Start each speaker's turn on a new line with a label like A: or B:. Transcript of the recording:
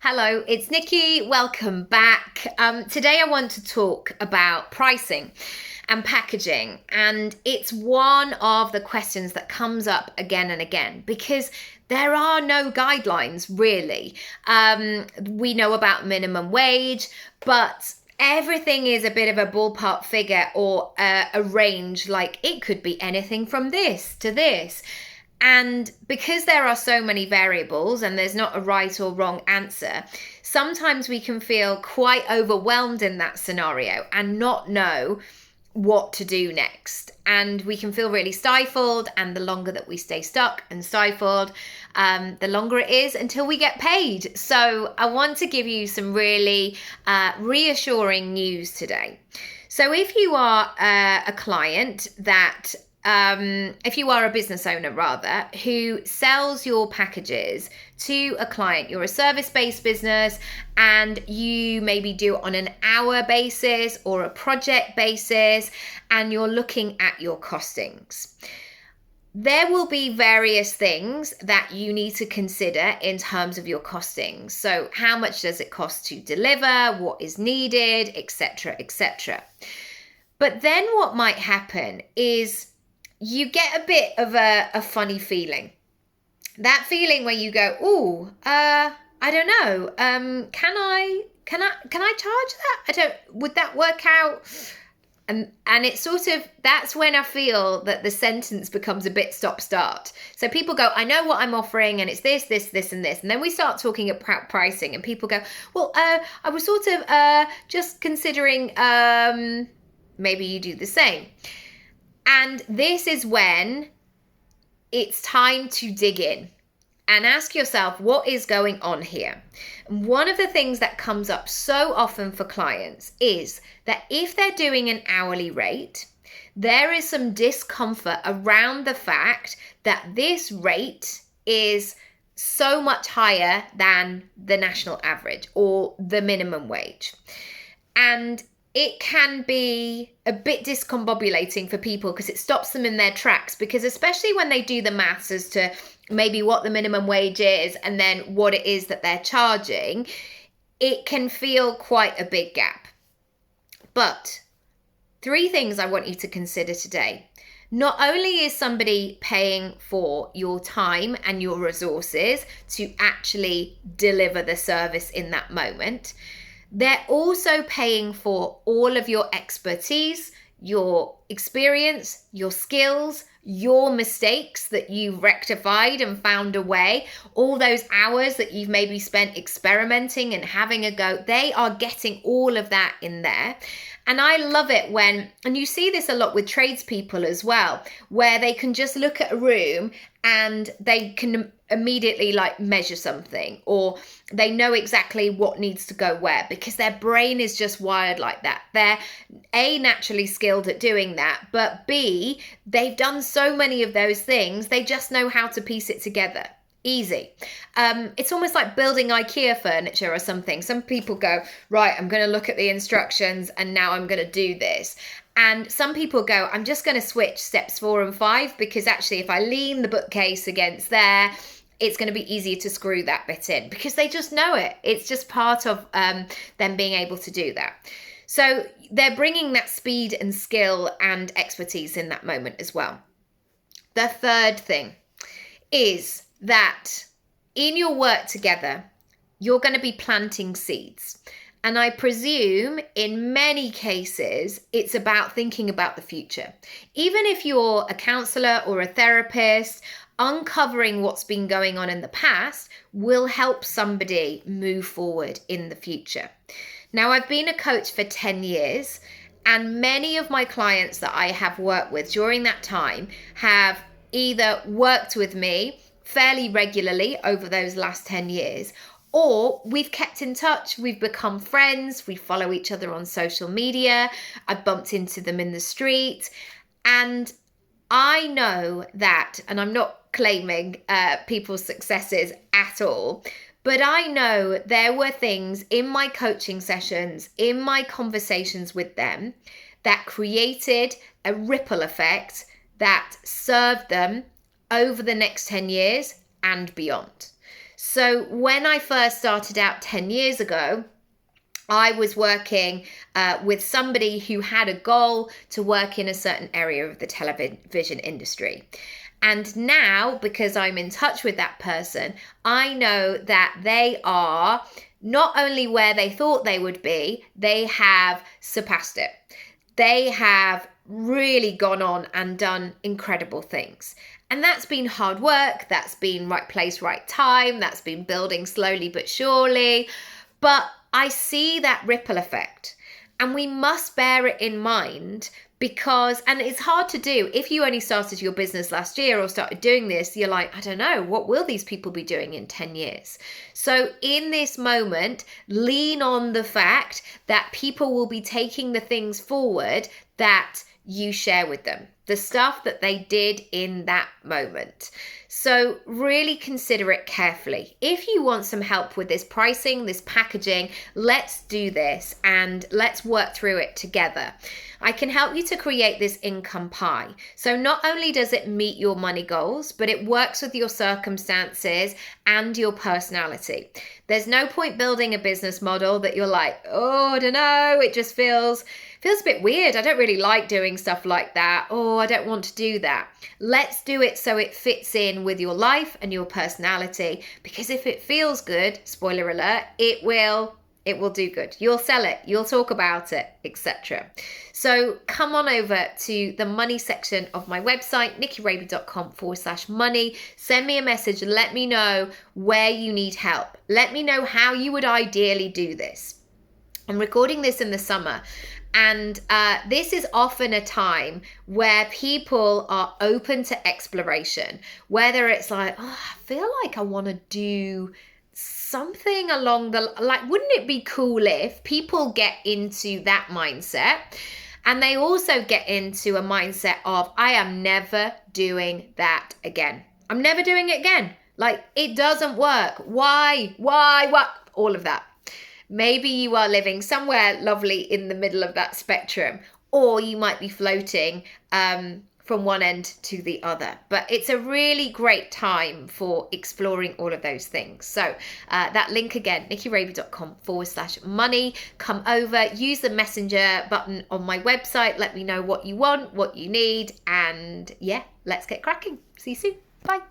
A: Hello, it's Nikki. Welcome back. Today I want to talk about pricing and packaging, and it's one of the questions that comes up again and again because there are no guidelines really. We know about minimum wage, but everything is a bit of a ballpark figure or a range, like it could be anything from this to this. And because there are so many variables and there's not a right or wrong answer, sometimes we can feel quite overwhelmed in that scenario and not know what to do next. And we can feel really stifled. And the longer that we stay stuck and stifled, the longer it is until we get paid. So I want to give you some really reassuring news today. So if you are a client that if you are a business owner rather, who sells your packages to a client, you're a service-based business and you maybe do it on an hour basis or a project basis, and you're looking at your costings. There will be various things that you need to consider in terms of your costings. So how much does it cost to deliver, what is needed, etc., etc. But then what might happen is you get a bit of a funny feeling. That feeling where you go, oh, I don't know. Can I charge that? Would that work out? And it's sort of, that's when I feel that the sentence becomes a bit stop-start. So people go, I know what I'm offering and it's this, this, this, and this. And then we start talking about pricing and people go, well, I was sort of just considering, maybe you do the same. And this is when it's time to dig in and ask yourself, what is going on here? And one of the things that comes up so often for clients is that if they're doing an hourly rate, there is some discomfort around the fact that this rate is so much higher than the national average or the minimum wage. And it can be a bit discombobulating for people because it stops them in their tracks, because especially when they do the maths as to maybe what the minimum wage is and then what it is that they're charging, it can feel quite a big gap. But 3 things I want you to consider today. Not only is somebody paying for your time and your resources to actually deliver the service in that moment, they're also paying for all of your expertise, your experience, your skills, your mistakes that you've rectified and found a way, all those hours that you've maybe spent experimenting and having a go. They are getting all of that in there. And I love it when, and you see this a lot with tradespeople as well, where they can just look at a room and they can immediately like measure something, or they know exactly what needs to go where because their brain is just wired like that. They're A, naturally skilled at doing that, but B, they've done so many of those things, they just know how to piece it together. Easy. It's almost like building IKEA furniture or something. Some people go, right, I'm going to look at the instructions and now I'm going to do this. And some people go, I'm just going to switch steps 4 and 5 because actually if I lean the bookcase against there, it's going to be easier to screw that bit in because they just know it. It's just part of them being able to do that. So they're bringing that speed and skill and expertise in that moment as well. The third thing is that in your work together, you're going to be planting seeds. And I presume in many cases, it's about thinking about the future. Even if you're a counselor or a therapist, uncovering what's been going on in the past will help somebody move forward in the future. Now, I've been a coach for 10 years, and many of my clients that I have worked with during that time have either worked with me fairly regularly over those last 10 years, or we've kept in touch, we've become friends, we follow each other on social media, I've bumped into them in the street, and I know that, and I'm not claiming people's successes at all, but I know there were things in my coaching sessions, in my conversations with them, that created a ripple effect that served them over the next 10 years and beyond. So when I first started out 10 years ago, I was working with somebody who had a goal to work in a certain area of the television industry. And now, because I'm in touch with that person, I know that they are not only where they thought they would be, they have surpassed it. They have really gone on and done incredible things. And that's been hard work, that's been right place, right time, that's been building slowly but surely. But I see that ripple effect, and we must bear it in mind because, and it's hard to do. If you only started your business last year or started doing this, you're like, I don't know, what will these people be doing in 10 years? So in this moment, lean on the fact that people will be taking the things forward that you share with them, the stuff that they did in that moment. So really consider it carefully. If you want some help with this pricing, this packaging, let's do this and let's work through it together. I can help you to create this income pie. So not only does it meet your money goals, but it works with your circumstances and your personality. There's no point building a business model that you're like, oh, I don't know, it just feels a bit weird. I don't really like doing stuff like that. Oh, I don't want to do that. Let's do it so it fits in with your life and your personality, because if it feels good, spoiler alert, it will do good. You'll sell it, you'll talk about it, etc. So come on over to the money section of my website, nickyraby.com/money. Send me a message and let me know where you need help. Let me know how you would ideally do this. I'm recording this in the summer, and this is often a time where people are open to exploration, whether it's like, oh, I feel like I want to do something along the, like, wouldn't it be cool if people get into that mindset? And they also get into a mindset of, I am never doing that again. I'm never doing it again. Like, it doesn't work. Why? What? All of that. Maybe you are living somewhere lovely in the middle of that spectrum, or you might be floating from one end to the other. But it's a really great time for exploring all of those things. So that link again, nickyraby.com/money. Come over, use the messenger button on my website. Let me know what you want, what you need. And yeah, let's get cracking. See you soon. Bye.